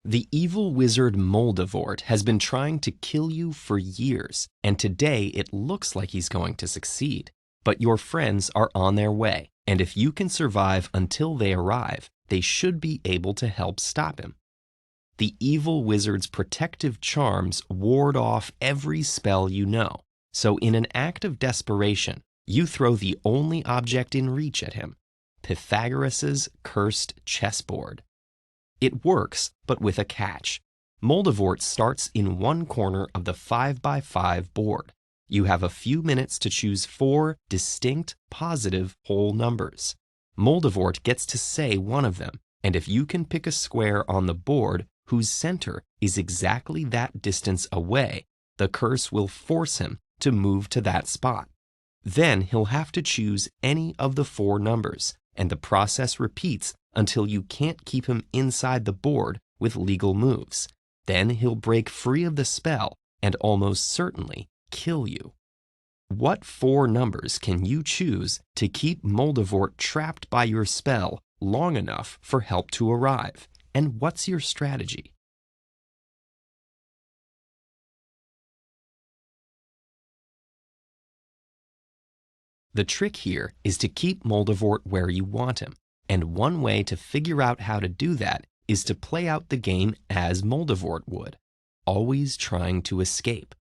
The evil wizard Moldavort has been trying to kill you for years, and today it looks like he's going to succeed. But your friends are on their way, and if you can survive until they arrive, they should be able to help stop him. The evil wizard's protective charms ward off every spell you know, so in an act of desperation, you throw the only object in reach at him, Pythagoras' cursed chessboard. It works, but with a catch. Moldavort starts in one corner of the 5x5 board. You have a few minutes to choose 4 distinct, positive whole numbers. Moldavort gets to say one of them, and if you can pick a square on the board whose center is exactly that distance away, the curse will force him to move to that spot. Then he'll have to choose any of the 4 numbers, and the process repeats until you can't keep him inside the board with legal moves. Then he'll break free of the spell and almost certainly kill you. What 4 numbers can you choose to keep Moldavort trapped by your spell long enough for help to arrive? And what's your strategy? The trick here is to keep Moldavort where you want him, and one way to figure out how to do that is to play out the game as Moldavort would, always trying to escape.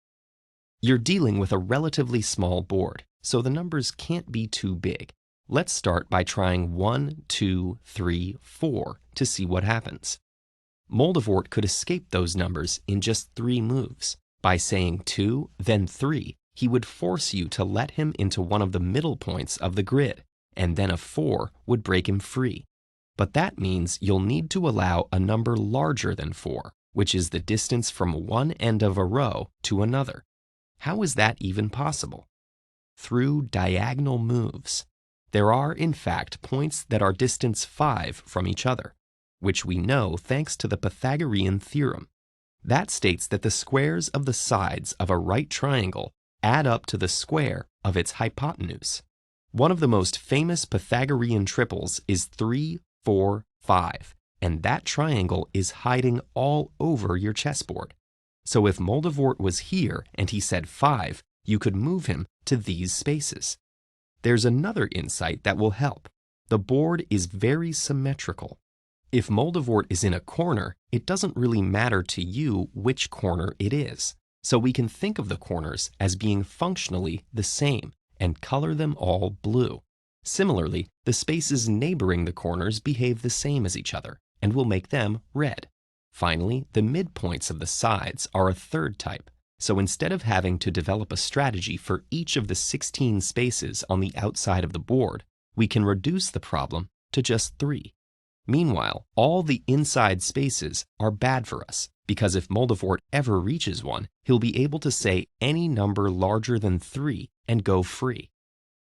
You're dealing with a relatively small board, so the numbers can't be too big. Let's start by trying 1, 2, 3, 4 to see what happens. Moldavort could escape those numbers in just 3 moves. By saying 2, then 3, he would force you to let him into one of the middle points of the grid, and then a 4 would break him free. But that means you'll need to allow a number larger than 4, which is the distance from one end of a row to another. How is that even possible? Through diagonal moves. There are, in fact, points that are distance 5 from each other, which we know thanks to the Pythagorean theorem. That states that the squares of the sides of a right triangle add up to the square of its hypotenuse. One of the most famous Pythagorean triples is 3, 4, 5, and that triangle is hiding all over your chessboard. So if Moldavort was here and he said 5, you could move him to these spaces. There's another insight that will help. The board is very symmetrical. If Moldavort is in a corner, it doesn't really matter to you which corner it is. So we can think of the corners as being functionally the same and color them all blue. Similarly, the spaces neighboring the corners behave the same as each other, and we'll make them red. Finally, the midpoints of the sides are a third type. So instead of having to develop a strategy for each of the 16 spaces on the outside of the board, we can reduce the problem to just 3. Meanwhile, all the inside spaces are bad for us, because if Moldavort ever reaches one, he'll be able to say any number larger than 3 and go free.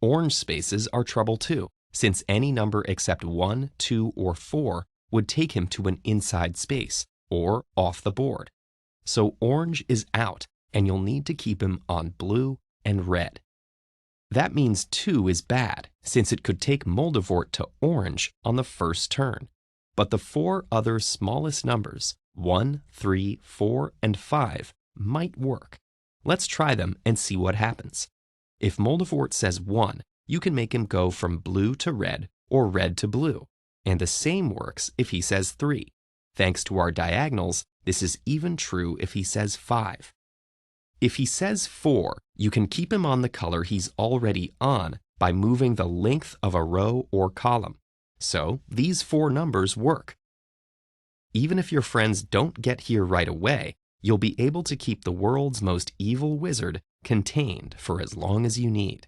Orange spaces are trouble too, since any number except 1, 2, or 4 would take him to an inside space, or off the board. So orange is out, and you'll need to keep him on blue and red. That means 2 is bad, since it could take Moldavort to orange on the first turn. But the 4 other smallest numbers, 1, 3, 4, and 5, might work. Let's try them and see what happens. If Moldavort says 1, you can make him go from blue to red or red to blue. And the same works if he says 3. Thanks to our diagonals, this is even true if he says 5. If he says 4, you can keep him on the color he's already on by moving the length of a row or column. So these 4 numbers work. Even if your friends don't get here right away, you'll be able to keep the world's most evil wizard contained for as long as you need.